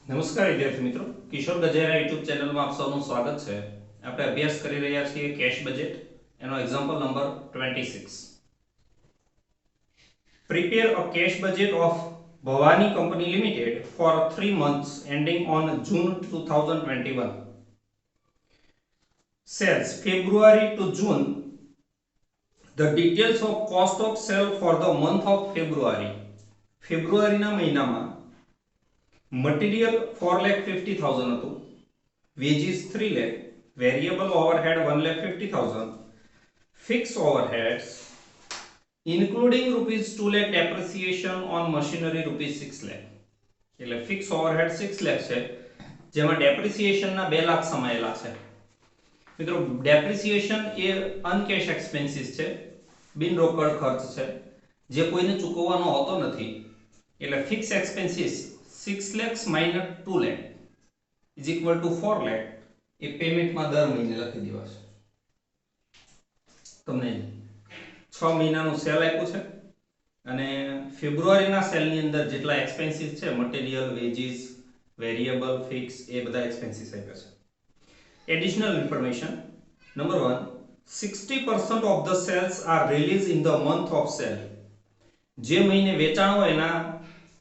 નમસ્કાર વિદ્યાર્થી મિત્રો, કિશોર ગજેરા યુટ્યુબ ચેનલમાં આપ સૌનું સ્વાગત છે. આપણે અભ્યાસ કરી રહ્યા છીએ કેશ બજેટ, એનો example number 26. Prepare a cash budget of Bhavani company limited for 3 months ending on June 2021. Sales February to June. The details of cost of sale for the month of February. ફેબ્રુઆરીના મહિનામાં material 4,50,000 હતું, veggies 3 lakh, variable overhead 1,50,000, fix overheads including rupees 2 lakh depreciation on machinery rupees 6 lakh. એટલે fix overhead 6 lakh છે, જેમાં ડેપ્રિસિએશનના 2 લાખ સમાયેલા છે. મિત્રો, depreciation એ અનકેશ expenses છે, બિન રોકડ ખર્ચ છે, જે કોઈને ચૂકવવાનો હોતો નથી. એટલે fix expenses 6 lakhs minus 2 lakh is equal to 4 lakh એ પેમેન્ટમાં દર મહિને લખી દેવાશે. તમને 6 મહિનાનું સેલ આપ્યું છે અને ફેબ્રુઆરીના સેલની અંદર જેટલા એક્સપેન્સીસ છે, મટીરિયલ, વેજીસ, વેરિયેબલ, ફિક્સ, એ બધા એક્સપેન્સીસ આપ્યા છે. Additional information number 1, 60% of the sales are release in the month of sale. જે મહિને વેચાણ હોય એના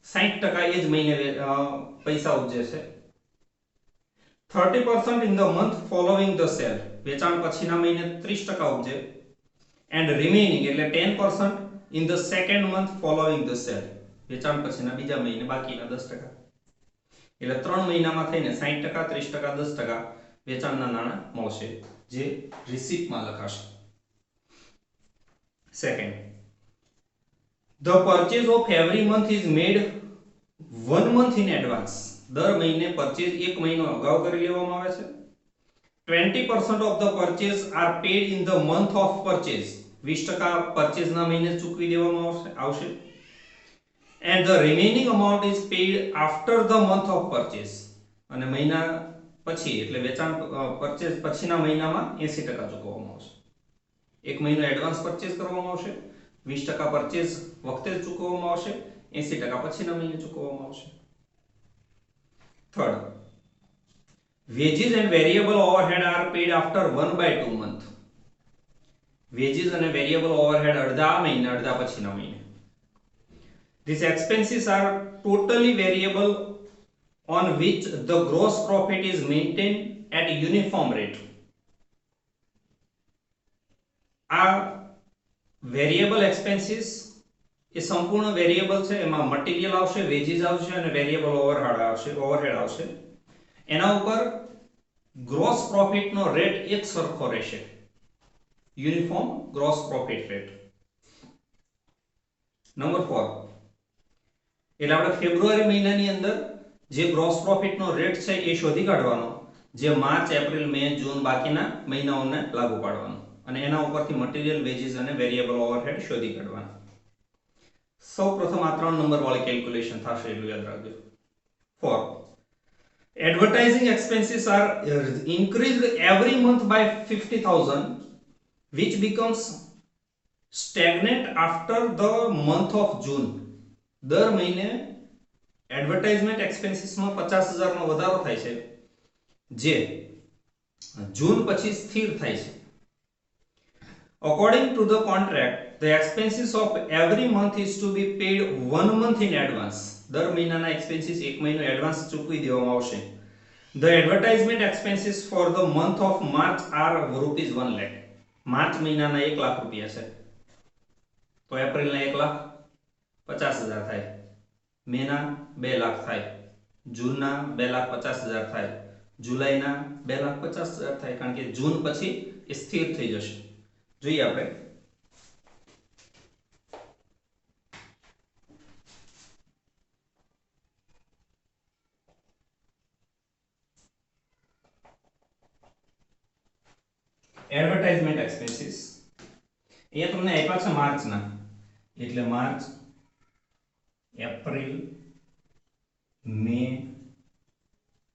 60% એ જ મહિને પૈસા ઉપજે છે. 30% in the month following the cell, વેચાણ પછીના મહિને 30% ઉપજે. એન્ડ રિમેનિંગ એટલે 10% in the second month following the cell, વેચાણ પછીના બીજા મહિને બાકીના 10%. એટલે 3 મહિનામાં થઈને 60%, 30%, 10% વેચાણના નાણાં મળશે, જે રિસીપ્ટમાં લખાશે. Second, the purchase of every month is made 1 month in advance. દર મહિને પરચેઝ 1 મહિનો અગાઉ કરી લેવામાં આવે છે. 20% of the purchase are paid in the month of purchase. 20% પરચેઝના મહિને ચૂકવી દેવામાં આવશે. And the remaining amount is paid after the month of purchase. અને મહિના પછી એટલે વેચાણ પરચેઝ પછીના મહિનામાં 80% ચૂકવવામાં આવશે. 1 મહિનો એડવાન્સ પરચેઝ કરવામાં આવશે, 20% પરચેઝ વખતે ચૂકવવામાં આવશે, 80% પછીના મહિને ચૂકવવામાં આવશે. Third, wages and variable overhead are paid after 1/2 month. Wages અને વેરિયેબલ ઓવરહેડ અડધા આ મહિને, અડધા પછીના મહિને. These expenses are totally variable on which the gross profit is maintained at uniform rate. આ વેરિયેબલ એક્સપેન્સીસ એ સંપૂર્ણ વેરિયેબલ છે. એમાં મટીરિયલ આવશે, વેજીસ આવશે અને વેરિયેબલ ઓવરહેડ આવશે. એના ઉપર ગ્રોસ પ્રોફિટનો રેટ એક સરખો રહેશે, uniform gross profit rate. Number 4, એટલે આપણે ફેબ્રુઆરી મહિનાની અંદર જે ગ્રોસ પ્રોફિટનો રેટ છે એ શોધી કાઢવાનો, જે માર્ચ, એપ્રિલ, મે, જૂન બાકીના મહિનાઓને લાગુ પાડવાનો અને એના ઉપરથી મટીરિયલ, વેજીસ અને વેરિયેબલ ઓવરહેડ શોધી કાઢવાના. સૌપ્રથમ આ 3 નંબર વાળી કેલ્ક્યુલેશન થશે, એટલું યાદ રાખજો. 4, advertising expenses are increased every month by 50,000 which becomes stagnant after the month of June. દર મહિને એડવર્ટાઇઝમેન્ટ એક્સપેન્સીસમાં 50,000 નો વધારો થાય છે, જે જૂન પછી સ્થિર થાય છે. According to the contract, the expenses of every month is to be paid 1 month in advance. દર મહિનાના એક્સપેન્સીસ 1 મહિનો એડવાન્સ ચૂકવી દેવામાં આવશે. The advertisement expenses for the month of March are rupees 1 lakh. March મહિનાના 1 લાખ રૂપિયા છે, તો એપ્રિલના 1,50,000 થાય, મેના 2 લાખ થાય, જૂનના 2,50,000 થાય, જુલાઈના 2,50,000 થાય, કારણ કે જૂન પછી એ સ્થિર થઈ જશે. જોઈએ આપણે એડવર્ટાઇઝમેન્ટ એક્સપેન્સીસ. અહીંયા તમને આપ્યા છે માર્ચના, એટલે માર્ચ, એપ્રિલ, મે,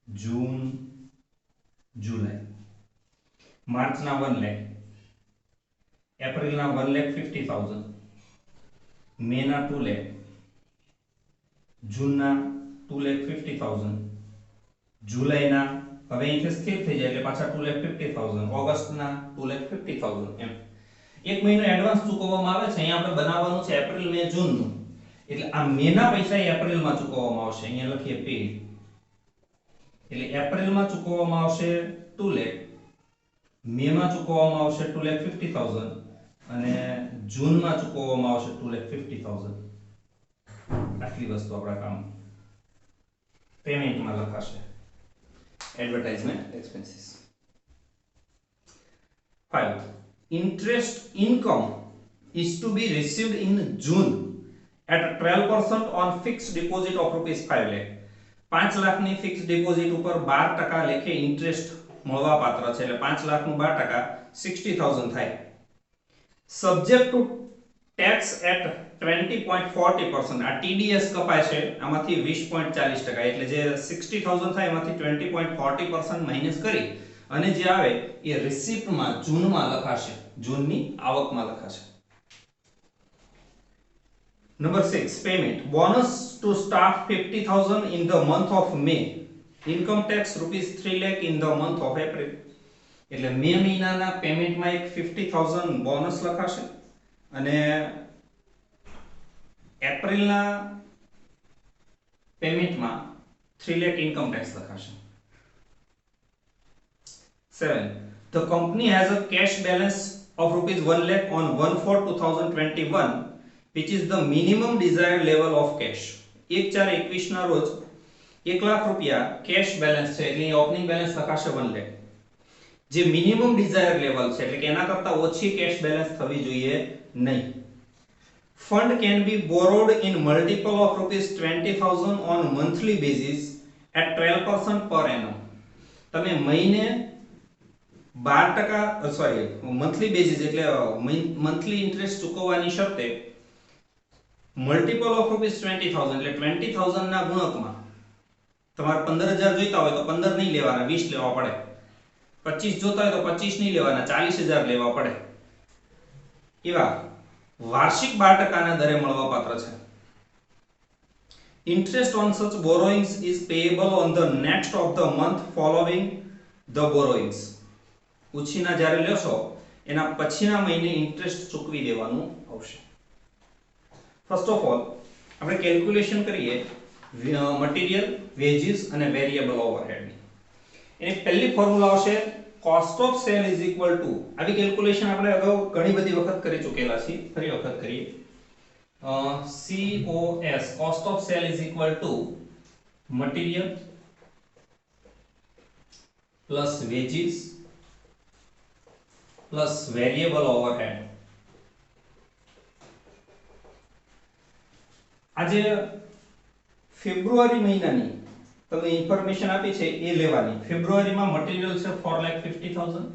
જૂન, જુલાઈ. માર્ચના 1 લાખ, એપ્રિલના 1,50,000, મેના 2 લાખ, જૂનના 2,50,000, जुलाईना હવે અહીંથી સ્થિર થઈ જાય એટલે પાછા 2,50,000 ઓગસ્ટના 2,50,000 એમ એક મહિનો એડવાન્સ ચૂકવવામાં આવે છે. અહીંયા આપણે બનાવવાનું છે એપ્રિલ મે જૂન નું એટલે આ મે ના પૈસા એપ્રિલમાં ચૂકવવામાં આવશે. અહીંયા લખીએ પેડ એટલે એપ્રિલમાં ચૂકવવામાં આવશે 2 લાખ, મે માં ચૂકવવામાં આવશે 2,50,000 અને જૂનમાં ચૂકવવામાં આવશે 2,50,000. આટલી વસ્તુ આપણા કામ પેમેન્ટમાં લખાશે. Advertisement expenses. 5. Interest income is to be received in June at 12% on fixed deposit of rupees 5 lakh. 5 લાખની ફિક્સ્ડ ડિપોઝિટ ઉપર 12% લેખે ઇન્ટરેસ્ટ મળવા પાત્ર છે એટલે 5 લાખનું 12% 60,000 થાય. Subject to tax at 20.40%. આ TDS કપાય છે આમાંથી 20.40% એટલે જે 60,000 થાય એમાંથી 20.40% માઈનસ કરી અને જે આવે એ રિસિપ્ટમાં જૂનમાં લખાશે, જૂનની આવકમાં લખાશે. Number 6, payment. Bonus to staff 50,000 in the month of May. Income tax rupees 3 lakh in the month of April. એટલે મે મહિનાના પેમેન્ટમાં એક 50,000 બોનસ લખાશે અને એપ્રિલના પેમેન્ટમાં 3 lakh ઇન્કમ ટેક્સ લખાશે. 7. The company has a cash balance of rupees 1 lakh on 1/4/2021 which is the minimum desired level of cash. 1/4/21 ના રોજ 1 લાખ રૂપિયા કેશ બેલેન્સ છે એટલે ઓપનિંગ બેલેન્સ લખાશે 1 લાખ. જે મિનિમમ ડિઝાયર લેવલ છે એટલે કે એના કરતા ઓછી કેશ બેલેન્સ થવી જોઈએ નહીં. Fund can be borrowed in multiple of rupees 20,000 on monthly basis at 12% per annum. તમે મહિને 12% મંથલી બેસિસ એટલે મંથલી ઇન્ટરેસ્ટ ચૂકવવાની શરતે મલ્ટીપલ ઓફ રૂપીસ 20,000 એટલે 20,000 ના ગુણકમાં તમારે 15,000 જોઈતા હોય તો 15 નહીં લેવાના 20 લેવા પડે, 25 જોતા હોય તો 25 નહીં લેવાના 40,000 લેવા પડે. એવા વાર્ષિક 12% ના દરે મળવાપાત્ર છે. Interest on such borrowings is payable on the next of the month following the borrowings. ઉછીના જ્યારે લેશો એના પછીના મહિને ઇન્ટરેસ્ટ ચૂકવી દેવાનું આવશે. ફર્સ્ટ ઓફ ઓલ આપણે કેલ્ક્યુલેશન કરીએ મટીરીયલ, વેજીસ અને વેરિયેબલ ઓવરહેડની. એની પહેલી ફોર્મ્યુલા આવશે cost of cell is equal two, આવી કેલ્ક્યુલેશન આપણે અગાઉ ઘણી બધી વખત કરી ચૂકેલા છીએ, ફરી વખત કરીએ. COS cost of sale is equal to material plus wages plus variable overhead. આજે ફેબ્રુઆરી મહિનાની તમને ઇન્ફોર્મેશન આપી છે એ લેવાની. ફેબ્રુઆરીમાં મટીરીયલ છે 4,50,000,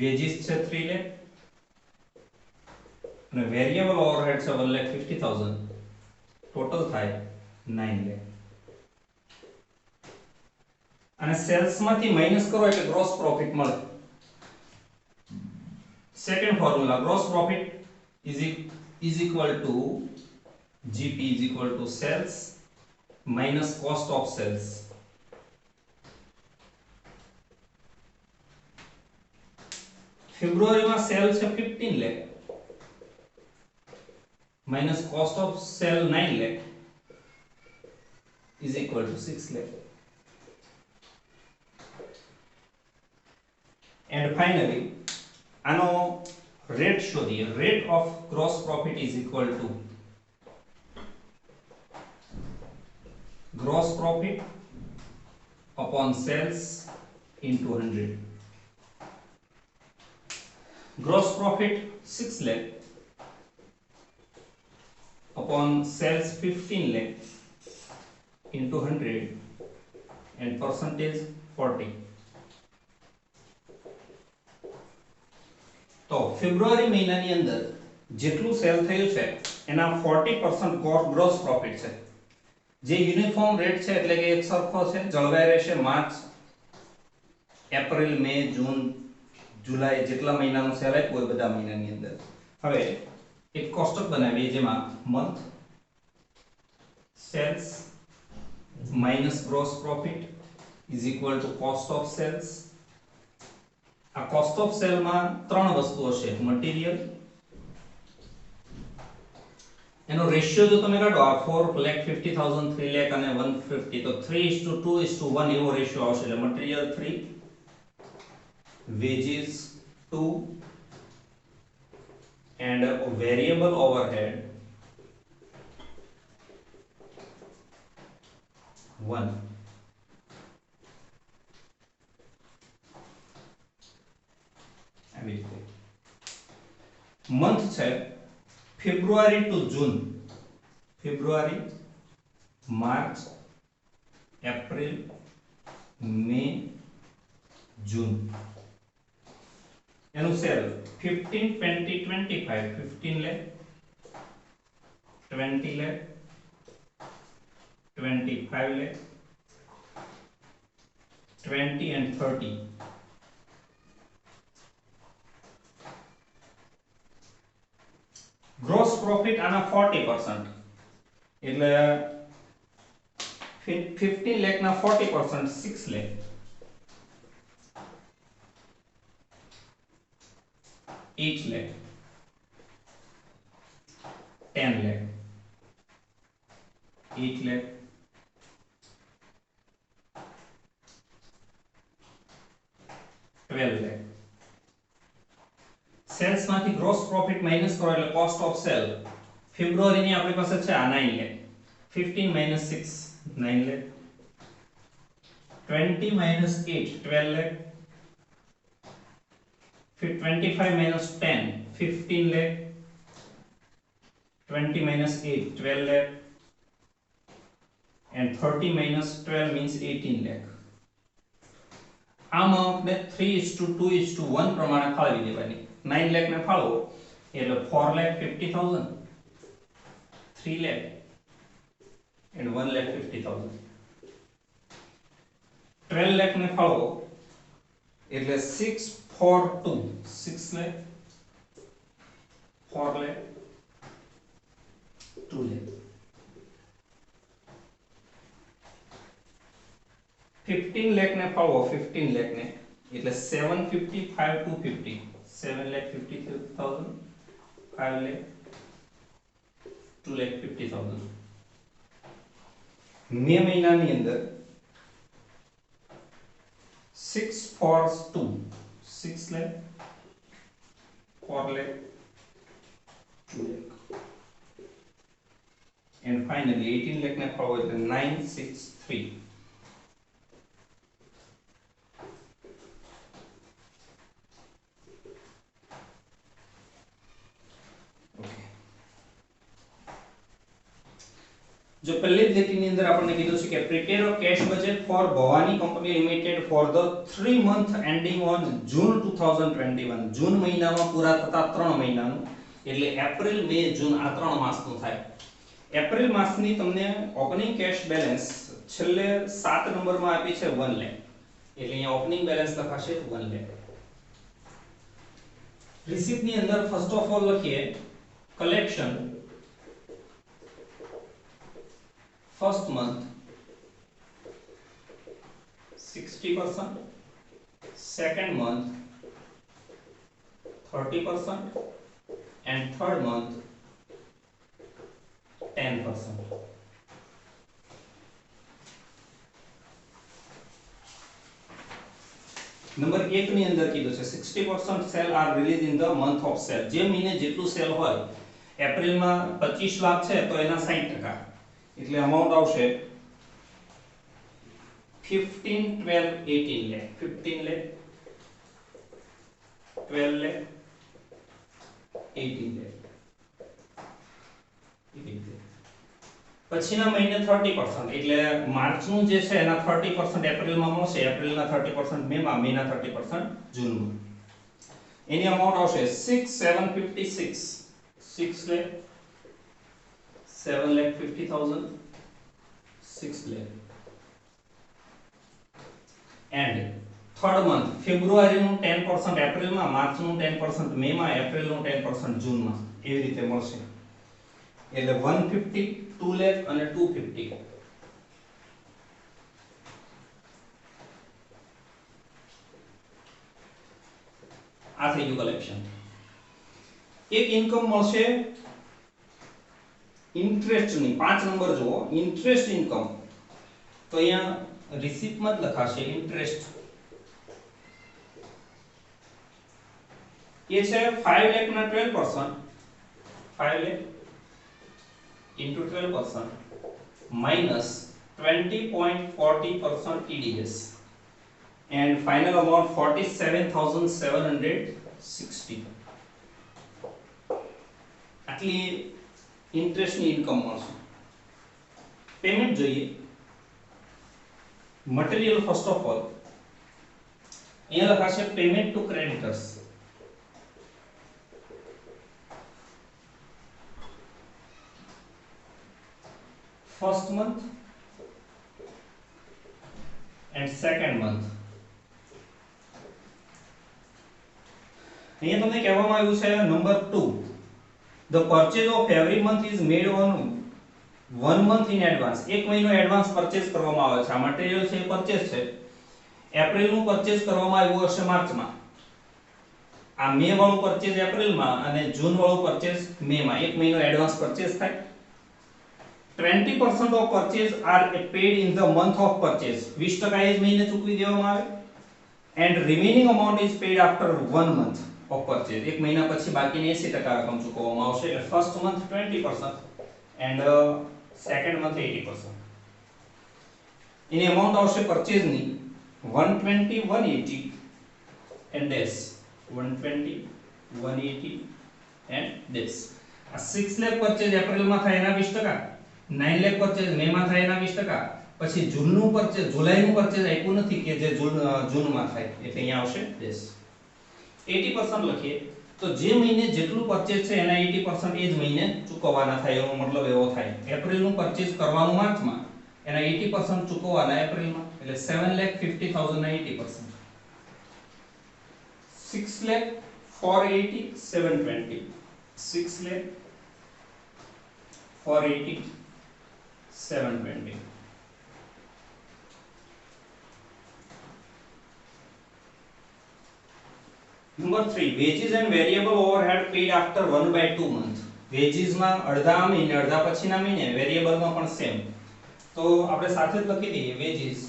વેજીસ છે 3 લાખ અને વેરિયેબલ ઓવરહેડ છે 1,50,000, ટોટલ થાય 9 લાખ. અને સેલ્સ માંથી માઈનસ કરો એટલે ગ્રોસ પ્રોફિટ મળે. Second formula gross profit is equal to GP is equal to sales minus cost of sales. ફેબ્રુઆરીમાં સેલ છે 15 lakh minus cost of sale 9 lakh is equal to 6 lakh. And finally આનો rate શોધીએ. Rate of gross profit is equal to gross profit upon sales into 100. Gross profit 6 lakh upon sales 15 lakh into 100 and percentage 40. તો ફેબ્રુઆરી મહિનાની અંદર જેટલું cell થયું છે એના 40% gross profit છે. જે યુનિફોર્મ રેટ છે એટલે કે એક સરખો છે, જળવાઈ રહેશે માર્ચ, એપ્રિલ, મે, જૂન, જુલાઈ જેટલા મહિનાનું સેલ આપ્યું હોય બધા મહિનાની અંદર. હવે એક કોષ્ટક બનાવીએ જેમાં month sales minus gross profit is equal to cost of sales. આ કોસ્ટ ઓફ સેલ માં ત્રણ વસ્તુ હશે, મટીરીયલ, એનો રેશિયો જો તમે કાઢો આ 4,50,000 3 લાખ અને 150 તો 3:2:1 એવો રેશિયો આવશે. એટલે material 3, wages 2 and variable overhead 1. આવી રીતે મંથ છે ફેબ્રુઆરી ટુ જૂન, ફેબ્રુઆરી, માર્ચ, એપ્રિલ, મે, જૂન. એનું cell 15, 20, 25, 15 lakh, 20 lakh, 25 lakh, 20 and 30. Gross profit આના 40%. એટલે 15 lakh ના 40% 6 lakh. 8 lakh, 10 lakh, 8 lakh, 12 lakh. Cells માંથી ગ્રોસ પ્રોફિટ માઈનસ કરો એટલે કોસ્ટ ઓફ સેલ. ફેબ્રુઆરી ની આપણી પાસે છે આ 9 lakh. 15 minus 6 9 lakh, 20 minus 8 12 lakh, 25 minus 10 15 lakh, 20 minus 8 12 lakh, and 30 minus 12 means 18 lakh. આમાં આપણે 3:2:1 પ્રમાણે ફાળવી દેવાની. 9 લાખ ને ફાળવો એટલે 4,50,000, 3 lakh and 1,50,000. 12 lakh ને ફાળવો એટલે 642, 6 lakh, 4 lakh, 2 lakh. 15 lakh ને ફાળવો 15 lakh ને એટલે 755 250, 7,50,000, 5 lakh, 2,50,000. મે મહિનાની અંદર 642, 6 lakh, 4 lakh, 2 lakh. And finally 18 lakh ને ફાળવો એટલે 963. जो पहले જ લેક્ચરની અંદર આપણને કીધું છે કે prepare a cash budget for Bhavani company limited for the 3 month ending on June 2021. જૂન મહિનામાં પૂરા થતા 3 મહિનાનું એટલે એપ્રિલ, મે, જૂન આ 3 માસનું થાય. એપ્રિલ માસની તમને ઓપનિંગ કેશ બેલેન્સ છેલ્લે 7 નંબરમાં આપી છે 1 લાખ. એટલે અહીંયા ઓપનિંગ બેલેન્સ લખાશે 1 લાખ. રિસીપ્ટની અંદર ફર્સ્ટ ઓફ ઓલ લખીએ collection first month 60%, second month 30%, and third month 10%. Number 1 ની અંદર કીધું છે 60% sale are release in the month of sale. જે મહિને જેટલું સેલ હોય, એપ્રિલમાં 25 લાખ છે તો એના 60%. એટલે અમાઉન્ટ આવશે 15, 12, 18 lakh, 15 lakh, 12 lakh, 18 lakh. પછીના મહિને 30% એટલે માર્ચનું જે છે એના 30% એપ્રિલમાં મળશે, એપ્રિલના 30% મેમાં, મેના 30% જૂનમાં. એની અમાઉન્ટ આવશે 6,756, 6 lakh, 7,50,000, 6 lakh. And third month ફેબ્રુઆરીનું 10% એપ્રિલમાં, માર્ચનું 10% મેમાં, એપ્રિલનું 10% જૂનમાં, એવી રીતે મળશે. એટલે 150, 2 લાખ અને 250. આ થઈ ગયું કલેક્શન. એક ઇન્કમ મળશે ઇન્ટરેસ્ટની. 5 નંબર જુઓ, ઇન્ટરેસ્ટ ઇન્કમ. તો અહીંયા રિસીપ્ટમાં જ લખાશે ઇન્ટરેસ્ટ. એ છે 5 લાખ ના 12%, 5 lakh into 12% minus 20.40% TDS, and final amount 47,760. આટલી ઇન્ટરેસ્ટની ઇન્કમ મળશે. પેમેન્ટ જોઈએ. મટીરીયલ ફર્સ્ટ ઓફ ઓલ અહીંયા લખાશે payment to creditors. First month and second month. અહીંયા તમને કહેવામાં આવ્યું છે number 2, the purchase of every month is made on 1 month in advance. એક મહિનો એડવાન્સ પરચેસ કરવામાં આવે છે. આ મટીરીયલ છે એ પરચેસ છે. એપ્રિલ નું પરચેસ કરવામાં આવ્યું હશે માર્ચમાં, આ મે વાળું પરચેસ એપ્રિલમાં અને જૂન વાળું પરચેસ મેમાં. એક મહિનો એડવાન્સ પરચેસ થાય. 20% of purchase are paid in the month of purchase. 20% એ જ મહિને ચૂકવી દેવામાં આવે. And remaining amount is paid after 1 month of purchase. એક મહિના પછી બાકીની 80% રકમ ચૂકવવામાં આવશે. એટલે first month 20% and second month 80%. Any amount આવશે પરચેઝ ની 120, 180 and this 120, 180 and this. આ 6 લાખ પરચેઝ એપ્રિલમાં થાય એના 20%, 9 લાખ પરચેઝ મેમાં થાય એના 20%, પછી જૂનનું પરચેઝ, જુલાઈનું પરચેઝ આપ્યું નથી કે જે જૂનમાં થાય, એટલે અહીંયા આવશે this. 80% લખીએ તો જે મહિને જેટલું પરચેઝ છે એના 80% એ જ મહિને ચૂકવવાના થાય. એનો મતલબ એવો થાય એપ્રિલનું પરચેઝ કરવાનું માર્ચમાં, એના 80% ચૂકવવાના એપ્રિલમાં. એટલે 7,50,000 ના 80%. 6 lakh 480 720. 6 lakh 480 720. Number 3, wages and variable overhead paid after 1/2 month. wages માં અડધા મહિને અડધા પછીના મહિને, વેરિયેબલ માં પણ સેમ. તો આપણે સાથે જ લખી દઈએ wages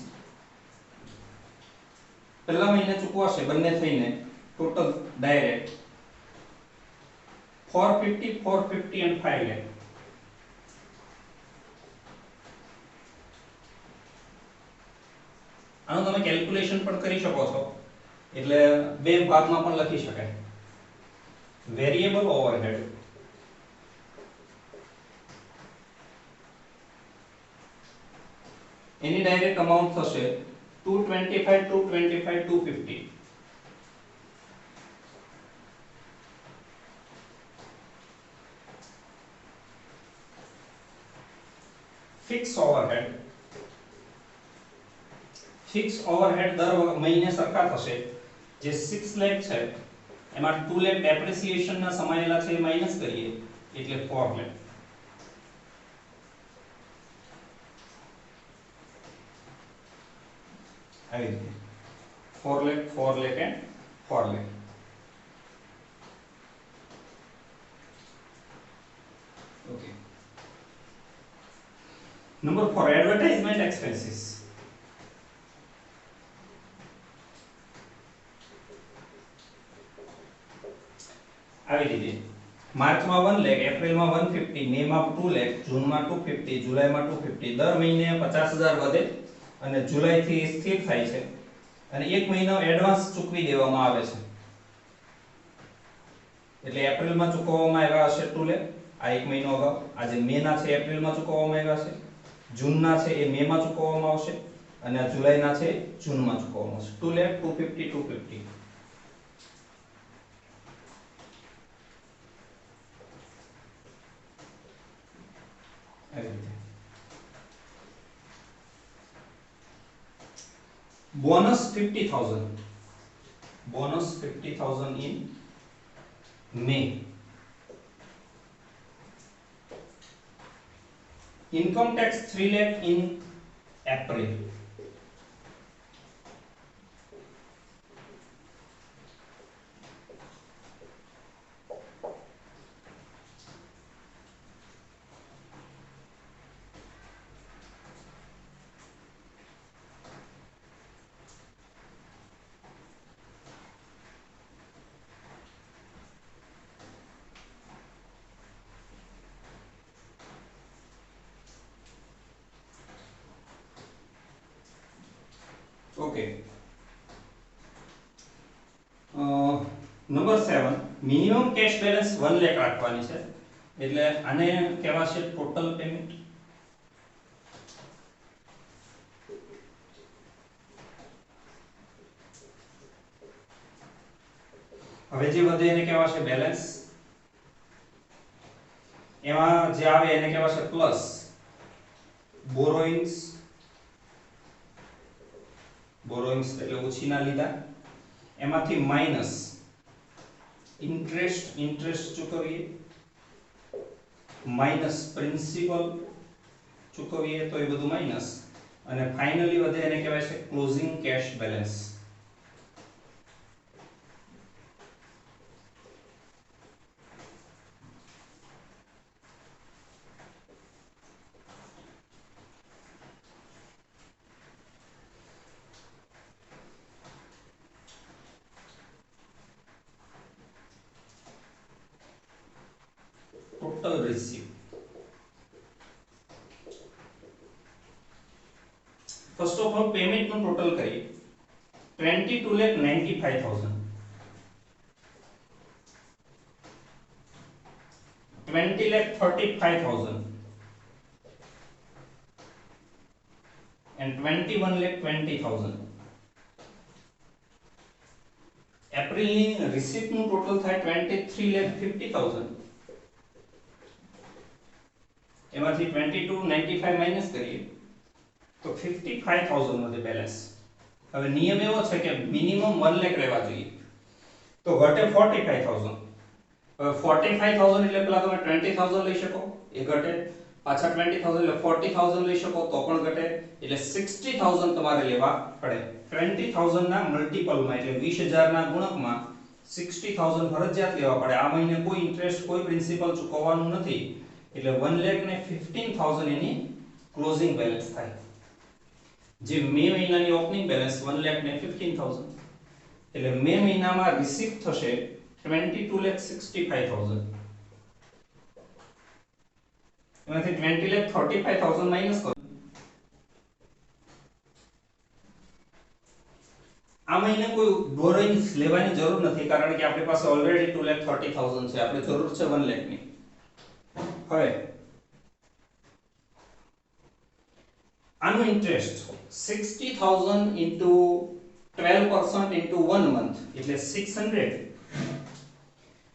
પહેલા મહિને ચૂકવાશે બંને થઈને ટોટલ ડાયરેક્ટ 450, 450 and 5 lakh. આનું તમે કેલ્ક્યુલેશન પણ કરી શકો છો, એટલે બે ભાગમાં પણ લખી શકાય. વેરિયેબલ ઓવરહેડ એની ડાયરેક્ટ અમાઉન્ટ થશે 225, 225, 250. ફિક્સ ઓવરહેડ, ફિક્સ ઓવરહેડ દર મહિને સરખા થશે. જે 6 લાખ છે એમાં 2 લાખ ડેપ્રિસિએશન ના સમાયેલા છે એ માઈનસ કરીએ એટલે 4 લાખ. આવી રીતે 4 lakh, 4 lakh and 4 lakh. Okay. Number 4, advertisement expenses. આવી રીતે માર્ચમાં 1 લાખ, એપ્રિલમાં 150, મેમાં 2 લાખ, જૂનમાં 250, જુલાઈમાં 250. દર મહિને 50,000 વધે અને જુલાઈથી સ્થિર થાય છે અને એક મહિનો એડવાન્સ ચૂકવી દેવામાં આવે છે. એટલે એપ્રિલમાં ચૂકવવામાં આવ્યા હશે 2 લાખ, આ એક મહિનો અગાઉ. આ જે મેના છે એપ્રિલમાં ચૂકવવામાં આવ્યા છે, જૂનના છે એ મેમાં ચૂકવવામાં આવશે અને આ જુલાઈના છે જૂનમાં ચૂકવવામાં આવશે. 2 lakh, 250, 250. Bonus 50,000. bonus 50,000 in May. Income tax 3 lakh in April. Okay. Number 7 minimum cash balance 1 lakh રાખવાની છે એટલે આને કહેવાશે ટોટલ પેમેન્ટ. હવે જે વધે એને કહેવાશે બેલેન્સ. એમાં જે આવે એને કહેવાશે પ્લસ બોરોઇંગ્સ. બોરોઇંગ્સ એટલે ઉછીના લીધા. એમાંથી માઈનસ ઇન્ટરેસ્ટ ચૂકવીએ, માઈનસ પ્રિન્સિપલ ચૂકવીએ તો એ બધું માઈનસ, અને ફાઇનલી વધે એને કહેવાય છે closing cash balance. Total receive. First of all payment નું ટોટલ કરીએ 22,95,000, 20,35,000 and 21,20,000. એપ્રિલ ની રિસીપ્ટ નું ટોટલ થાય 23,50,000. એમાંથી 22,95 માઈનસ કરીએ તો 55,000 વધે બેલેન્સ. હવે નિયમ એવો છે કે મિનિમમ 1 લાખ રહેવા જોઈએ, તો ઘટે 45,000. હવે 45,000 એટલે પેલા તમે 20,000 લઈ શકો, એ ઘટે. પાછા 20,000 એટલે 40,000 લઈ શકો તો પણ ઘટે. એટલે 60,000 તમારે લેવા પડે. 20,000 ના મલ્ટીપલમાં એટલે 20,000 ના ગુણકમાં 60,000 ફરજિયાત લેવા પડે. આ મહિને કોઈ ઇન્ટરેસ્ટ કોઈ પ્રિન્સિપલ ચૂકવવાનું નથી, એટલે 1,15,000 એની ક્લોઝિંગ બેલેન્સ થાય. જે મે મહિનાની ઓપનિંગ બેલેન્સ 1,15,000, એટલે મે મહિનામાં રિસીપ્ટ થશે 22,65,000. એમાંથી 20,35,000 માઈનસ કરો. આ મહિને કોઈ બોરોઇંગ્સ લેવાની જરૂર નથી, કારણ કે આપણી પાસે ઓલરેડી 2,30,000 છે. આપણે જરૂર છે 1 લાખની. હવે આનું ઇન્ટરેસ્ટ 60,000 into 12% into 1 month એટલે 600,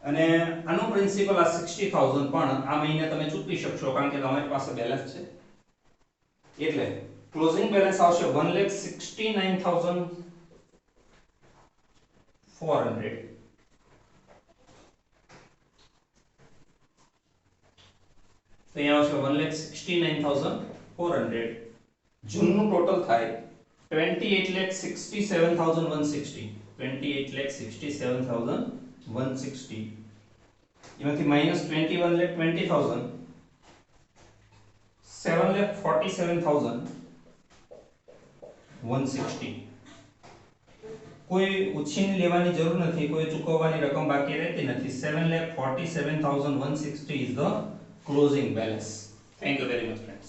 અને આનો પ્રિન્સિપલ આ 60,000 પણ આ મહિને તમે ચૂકવી શકશો કારણ કે તમારી પાસે બેલેન્સ છે. એટલે ક્લોઝિંગ બેલેન્સ આવશે 1,69,400. તો અહીંયા આવશે 1,69,400. જૂનનું ટોટલ થાય 28,67,160. 28,67,160. એમાંથી માઈનસ 21,20,000, 7,47,160. કોઈ ઉછીની લેવાની જરૂર નથી, કોઈ ચૂકવવાની રકમ બાકી રહેતી નથી. 7,47,160 is the closing balance. Thank you very much, friends.